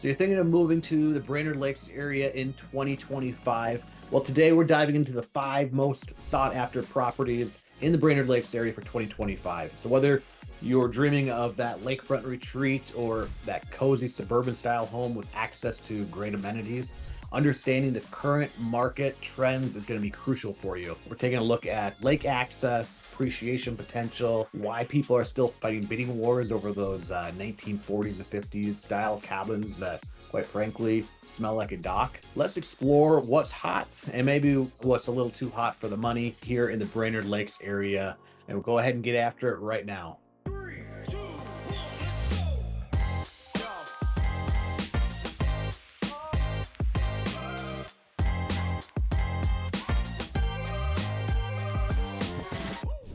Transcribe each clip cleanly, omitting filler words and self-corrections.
So you're thinking of moving to the Brainerd Lakes area in 2025. Well, today we're diving into the 5 most sought after properties in the Brainerd Lakes area for 2025. So whether you're dreaming of that lakefront retreat or that cozy suburban style home with access to great amenities, understanding the current market trends is going to be crucial for you. We're taking a look at lake access, appreciation potential, why people are still fighting bidding wars over those 1940s and 50s style cabins that, quite frankly, smell like a dock. Let's explore what's hot and maybe what's a little too hot for the money here in the Brainerd Lakes area. And we'll go ahead and get after it right now.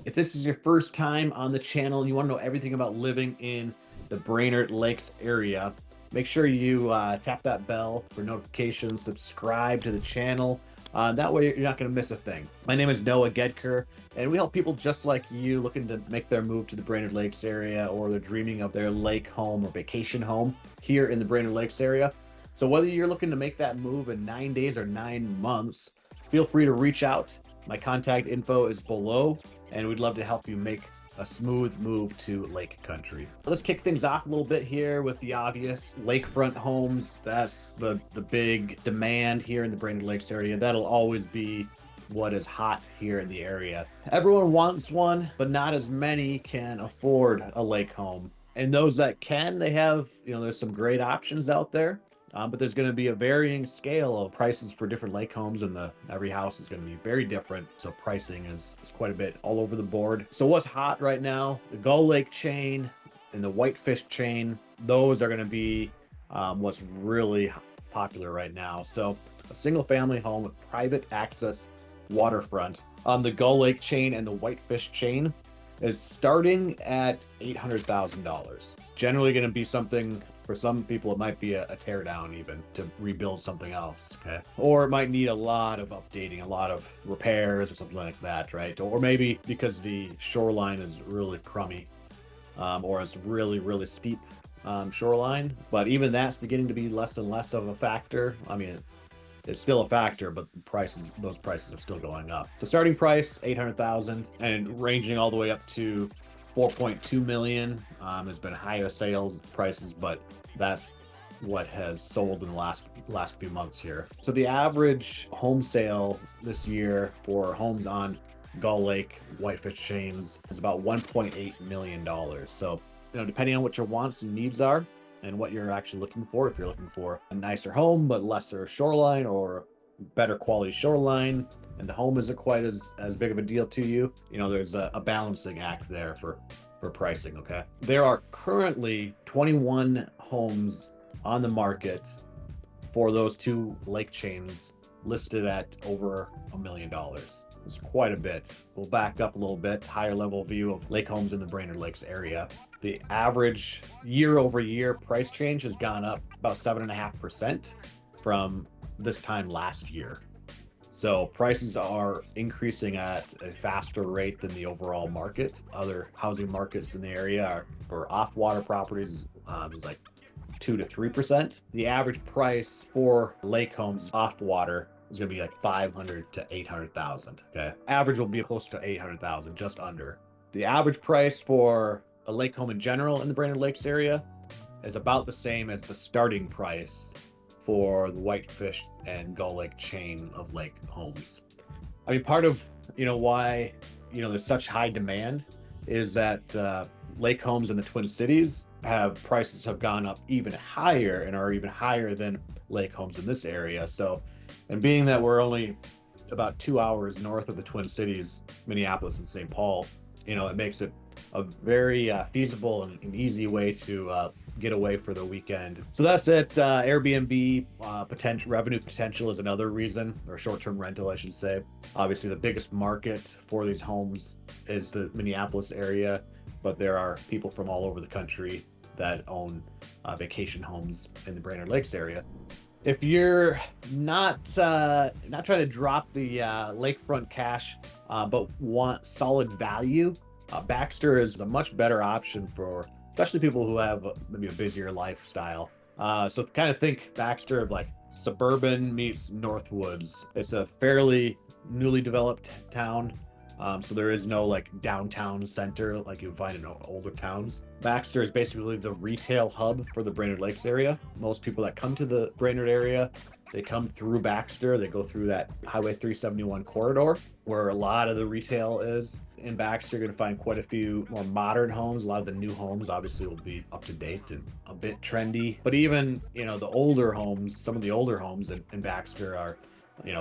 If this is your first time on the channel and you want to know everything about living in the Brainerd Lakes area, make sure you tap that bell for notifications, subscribe to the channel. That way you're not going to miss a thing. My name is Noah Gedker, and we help people just like you looking to make their move to the Brainerd Lakes area, or they're dreaming of their lake home or vacation home here in the Brainerd Lakes area. So whether you're looking to make that move in 9 days or 9 months, feel free to reach out. My contact info is below, and we'd love to help you make a smooth move to lake country. Let's kick things off a little bit here with the obvious lakefront homes. That's the big demand here in the Brainerd Lakes area. That'll always be what is hot here in the area. Everyone wants one, but not as many can afford a lake home. And those that can, they have, there's some great options out there. But there's going to be a varying scale of prices for different lake homes, and every house is going to be very different. So pricing is quite a bit all over the board. So what's hot right now? The Gull Lake chain and the Whitefish chain, those are going to be what's really popular right now. So a single family home with private access waterfront on the Gull Lake chain and the Whitefish chain is starting at $800,000. Generally going to be something. For some people, it might be a tear down even to rebuild something else, okay? Or it might need a lot of updating, a lot of repairs or something like that, right? Or maybe because the shoreline is really crummy, or it's really, really steep shoreline. But even that's beginning to be less and less of a factor. I mean, it's still a factor, but those prices are still going up. So starting price, $800,000, and ranging all the way up to 4.2 million. There's been higher sales prices, but that's what has sold in the last few months here. So the average home sale this year for homes on Gull Lake, Whitefish chains is about $1.8 million. So, depending on what your wants and needs are and what you're actually looking for, if you're looking for a nicer home but lesser shoreline, or better quality shoreline, and the home isn't quite as big of a deal to you, there's a balancing act there for pricing. Okay, there are currently 21 homes on the market for those 2 lake chains listed at over $1 million. It's quite a bit. We'll back up a little bit. Higher level view of lake homes in the Brainerd Lakes area. The average year over year price change has gone up about 7.5% from this time last year. So prices are increasing at a faster rate than the overall market. Other housing markets in the area are, for off-water properties, is like 2 to 3%. The average price for lake homes off-water is going to be like 500 to 800,000. Okay, average will be close to 800,000, just under. The average price for a lake home in general in the Brainerd Lakes area is about the same as the starting price for the Whitefish and Gull Lake chain of lake homes. I mean, part of why there's such high demand is that lake homes in the Twin Cities prices have gone up even higher and are even higher than lake homes in this area. So, and being that we're only about 2 hours north of the Twin Cities, Minneapolis and St. Paul, it makes it a very feasible and easy way to get away for the weekend. So that's it. Airbnb revenue potential is another reason, or short-term rental, I should say. Obviously, the biggest market for these homes is the Minneapolis area, but there are people from all over the country that own vacation homes in the Brainerd Lakes area. If you're not trying to drop the lakefront cash, but want solid value, Baxter is a much better option for especially people who have maybe a busier lifestyle So kind of think Baxter of like suburban meets Northwoods. It's a fairly newly developed town. So there is no like downtown center like you would find in older towns. Baxter is basically the retail hub for the Brainerd Lakes area. Most people that come to the Brainerd area, they come through Baxter. They go through that Highway 371 corridor where a lot of the retail is. In Baxter, you're going to find quite a few more modern homes. A lot of the new homes obviously will be up to date and a bit trendy. But even, the older homes, some of the older homes in Baxter are,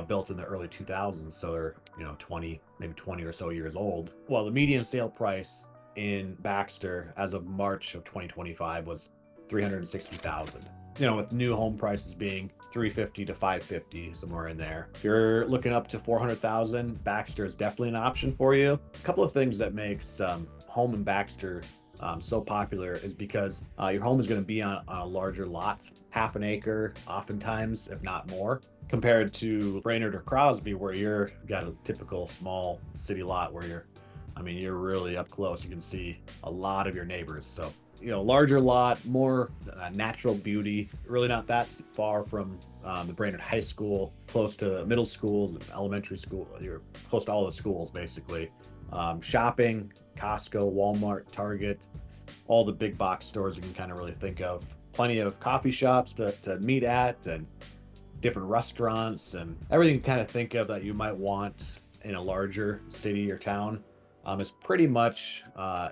built in the early 2000s. So they're, 20, maybe 20 or so years old. Well, the median sale price in Baxter as of March of 2025 was $360,000. With new home prices being $350 to $550, somewhere in there. If you're looking up to $400,000, Baxter is definitely an option for you. A couple of things that makes home in Baxter so popular is because your home is going to be on a larger lot, half an acre, oftentimes, if not more, compared to Brainerd or Crosby, where you're got a typical small city lot where you're really up close. You can see a lot of your neighbors. So, larger lot, more natural beauty, really not that far from the Brainerd High School, close to middle schools and elementary school. You're close to all the schools, basically. Shopping, Costco, Walmart, Target, all the big box stores you can kind of really think of. Plenty of coffee shops to meet at and different restaurants and everything you kind of think of that you might want in a larger city or town. Is pretty much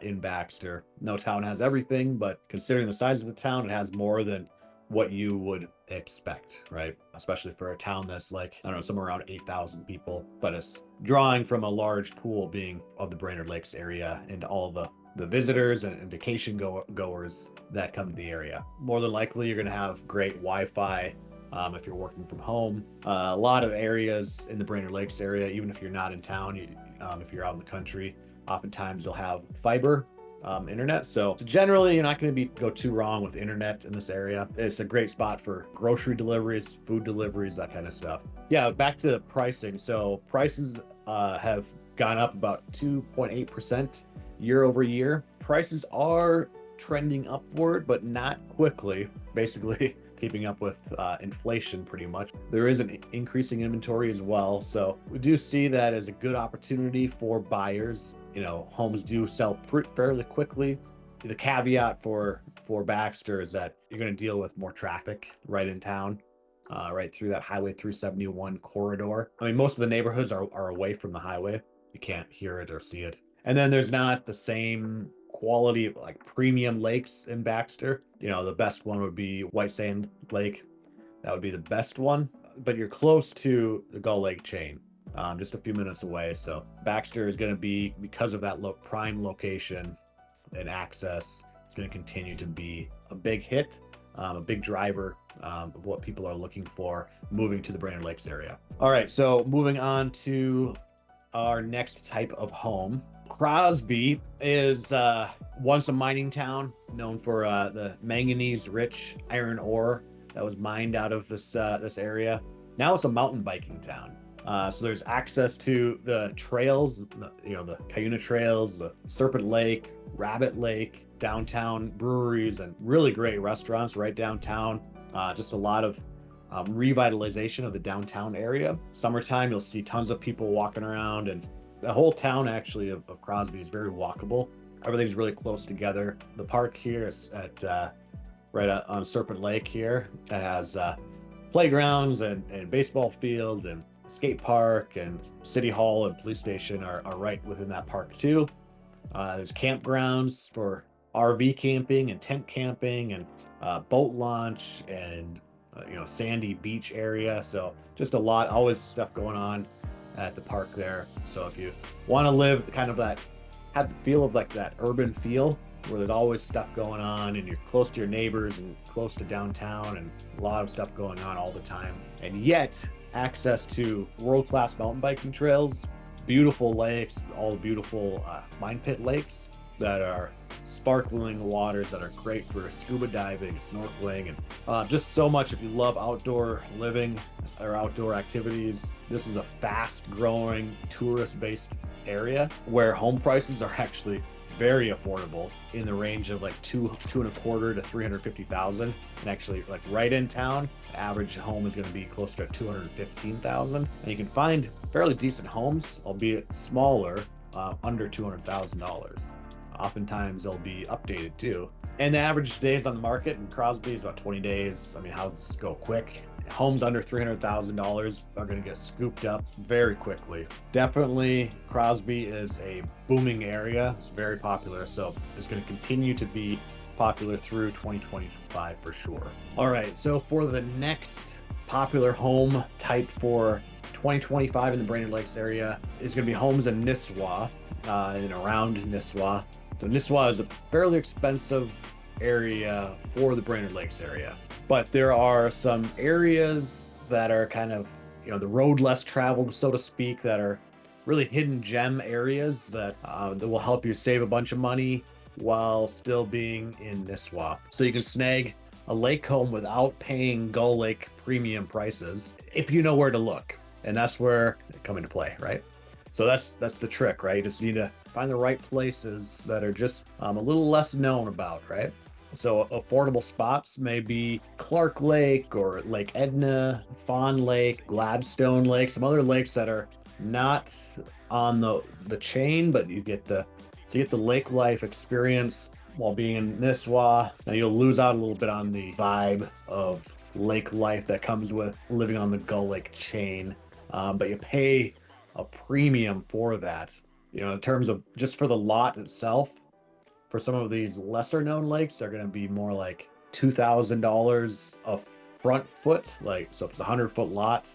in Baxter. No town has everything, but considering the size of the town, it has more than what you would expect, right? Especially for a town that's like, I don't know, somewhere around 8,000 people, but it's drawing from a large pool being of the Brainerd Lakes area and all the visitors and vacation goers that come to the area. More than likely, you're going to have great Wi-Fi if you're working from home. A lot of areas in the Brainerd Lakes area, even if you're not in town, if you're out in the country, oftentimes you'll have fiber internet. So generally, you're not going to go too wrong with internet in this area. It's a great spot for grocery deliveries, food deliveries, that kind of stuff. Yeah, back to pricing. So prices have gone up about 2.8% year over year. Prices are trending upward, but not quickly. Basically, keeping up with inflation pretty much. There is an increasing inventory as well. So we do see that as a good opportunity for buyers. Homes do sell fairly quickly. The caveat for Baxter is that you're going to deal with more traffic right in town, right through that Highway 371 corridor. I mean, most of the neighborhoods are away from the highway. You can't hear it or see it. And then there's not the same quality of like premium lakes in Baxter. The best one would be White Sand Lake. That would be the best one, but you're close to the Gull Lake chain, just a few minutes away. So Baxter is going to be, because of that prime location and access, it's going to continue to be a big hit, a big driver of what people are looking for moving to the Brainerd Lakes area. All right, so moving on to our next type of home. Crosby is once a mining town known for the manganese-rich iron ore that was mined out of this area. Now it's a mountain biking town. So there's access to the trails, the Cuyuna trails, the Serpent Lake, Rabbit Lake, downtown breweries, and really great restaurants right downtown. Just a lot of revitalization of the downtown area. Summertime, you'll see tons of people walking around, and the whole town actually of Crosby is very walkable. Everything's really close together. The park here is right on Serpent Lake here. It has playgrounds and baseball field and skate park, and City Hall and police station are right within that park too. There's campgrounds for RV camping and tent camping and boat launch and sandy beach area. So just a lot, always stuff going on at the park there. So if you want to live kind of have the feel of like that urban feel where there's always stuff going on and you're close to your neighbors and close to downtown and a lot of stuff going on all the time, and yet access to world-class mountain biking trails, beautiful lakes, all beautiful mine pit lakes that are sparkling waters that are great for scuba diving, snorkeling, and just so much. If you love outdoor living or outdoor activities, this is a fast growing tourist based area where home prices are actually very affordable, in the range of like two and a quarter to 350,000. And actually, like right in town, the average home is going to be closer to 215,000. And you can find fairly decent homes, albeit smaller, under $200,000. Oftentimes they'll be updated too. And the average days on the market in Crosby is about 20 days. I mean, houses go quick. Homes under $300,000 are going to get scooped up very quickly. Definitely, Crosby is a booming area. It's very popular, so it's going to continue to be popular through 2025 for sure. All right, so for the next popular home type for 2025 in the Brainerd Lakes area is going to be homes in Nisswa and around Nisswa. So Nisswa is a fairly expensive area for the Brainerd Lakes area, but there are some areas that are kind of, the road less traveled, so to speak, that are really hidden gem areas that will help you save a bunch of money while still being in Nisswa. So you can snag a lake home without paying Gull Lake premium prices if you know where to look, and that's where they come into play, right? So that's the trick, right? You just need to find the right places that are just a little less known about, right? So affordable spots may be Clark Lake or Lake Edna, Fawn Lake, Gladstone Lake, some other lakes that are not on the chain, but you get the lake life experience while being in Nisswa. Now you'll lose out a little bit on the vibe of lake life that comes with living on the Gull Lake chain, but you pay a premium for that. In terms of just for the lot itself, for some of these lesser known lakes, they're going to be more like $2,000 a front foot. Like, so if it's a 100-foot lot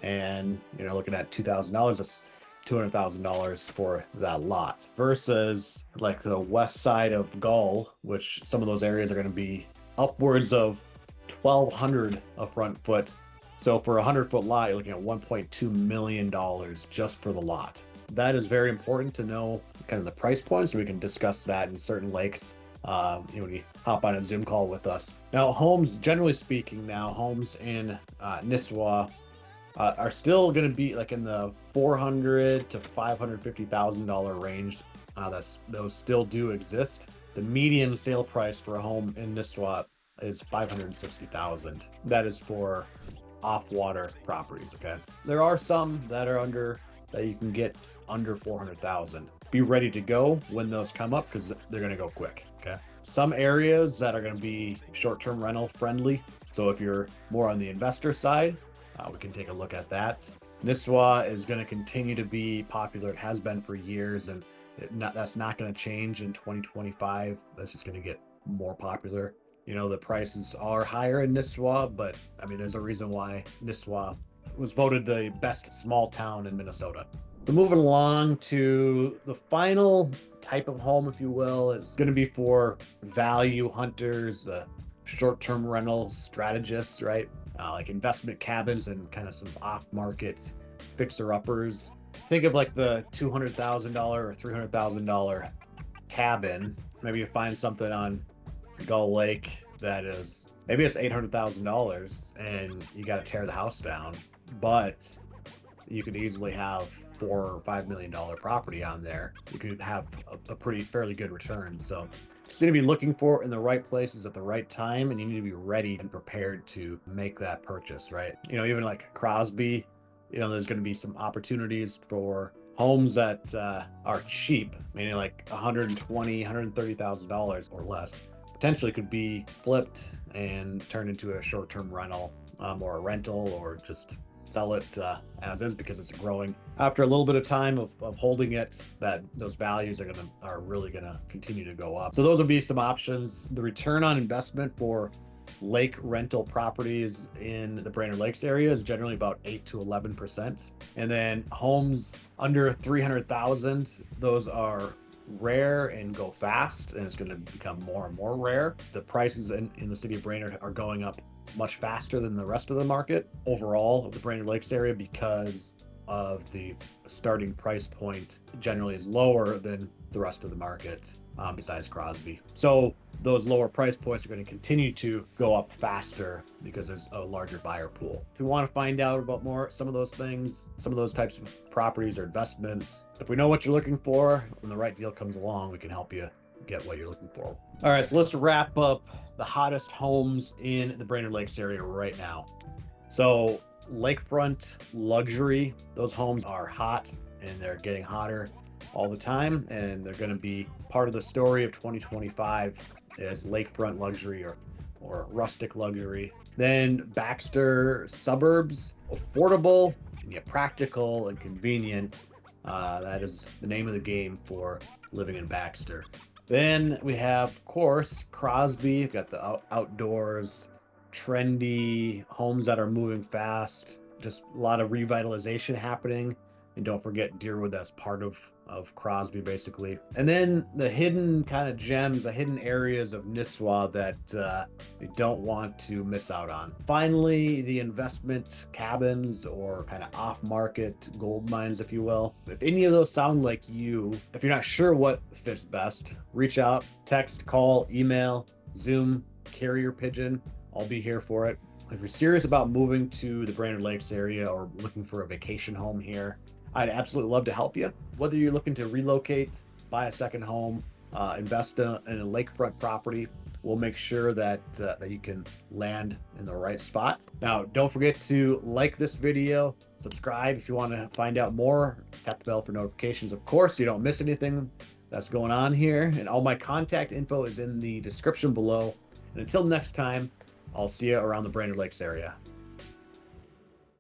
and looking at $2,000, that's $200,000 for that lot, versus like the west side of Gull, which some of those areas are going to be upwards of $1,200 a front foot. So for a 100-foot lot, you're looking at $1.2 million just for the lot. That is very important to know kind of the price points, so we can discuss that in certain lakes when you hop on a Zoom call with us. Now, homes, generally speaking, homes in Nisswa are still going to be like in the $400,000 to $550,000 range. Those still do exist. The median sale price for a home in Nisswa is $560,000. That is for off-water properties. Okay, there are some that you can get under 400,000. Be ready to go when those come up, because they're going to go quick. Okay, some areas that are going to be short-term rental friendly. So if you're more on the investor side, we can take a look at that. Nisswa is going to continue to be popular. It has been for years, and that's not going to change in 2025. That's just going to get more popular. The prices are higher in Nisswa, but I mean, there's a reason why Nisswa was voted the best small town in Minnesota. So moving along to the final type of home, if you will, is going to be for value hunters, the short-term rental strategists, right? Like investment cabins and kind of some off-market fixer-uppers. Think of like the $200,000 or $300,000 cabin. Maybe you find something on Gull Lake that is, maybe it's $800,000 and you got to tear the house down, but you could easily have $4 or $5 million property on there. You could have a fairly good return. So just need to be looking for in the right places at the right time, and you need to be ready and prepared to make that purchase, right? Even like Crosby, there's going to be some opportunities for homes that are cheap, meaning like $120,000, $130,000 or less. Potentially could be flipped and turned into a short-term rental, or a rental, or just sell it as is, because it's growing. After a little bit of time of holding it, those values are really gonna continue to go up. So those would be some options. The return on investment for lake rental properties in the Brainerd Lakes area is generally about 8 to 11%. And then homes under 300,000, those are rare and go fast, and it's going to become more and more rare. The prices in the city of Brainerd are going up much faster than the rest of the market overall of the Brainerd Lakes area, because of the starting price point generally is lower than the rest of the market, besides Crosby. So those lower price points are going to continue to go up faster because there's a larger buyer pool. If you want to find out about some of those things, some of those types of properties or investments, if we know what you're looking for, when the right deal comes along, we can help you get what you're looking for. All right, so let's wrap up the hottest homes in the Brainerd Lakes area right now. So lakefront luxury, those homes are hot and they're getting hotter all the time, and they're going to be part of the story of 2025 is lakefront luxury or rustic luxury. Then Baxter suburbs, affordable and yet practical and convenient. That is the name of the game for living in Baxter. Then we have, of course, Crosby. We've got the outdoors, trendy homes that are moving fast, just a lot of revitalization happening. And don't forget Deerwood, that's part of Crosby basically. And then the hidden kind of gems, the hidden areas of Nisswa that you don't want to miss out on. Finally, the investment cabins or kind of off-market gold mines, if you will. If any of those sound like you, if you're not sure what fits best, reach out, text, call, email, Zoom, carrier pigeon. I'll be here for it. If you're serious about moving to the Brainerd Lakes area or looking for a vacation home here, I'd absolutely love to help you. Whether you're looking to relocate, buy a second home, invest in a lakefront property, we'll make sure that you can land in the right spot. Now, don't forget to like this video, subscribe if you want to find out more, tap the bell for notifications, of course, so you don't miss anything that's going on here. And all my contact info is in the description below. And until next time, I'll see you around the Brainerd Lakes area.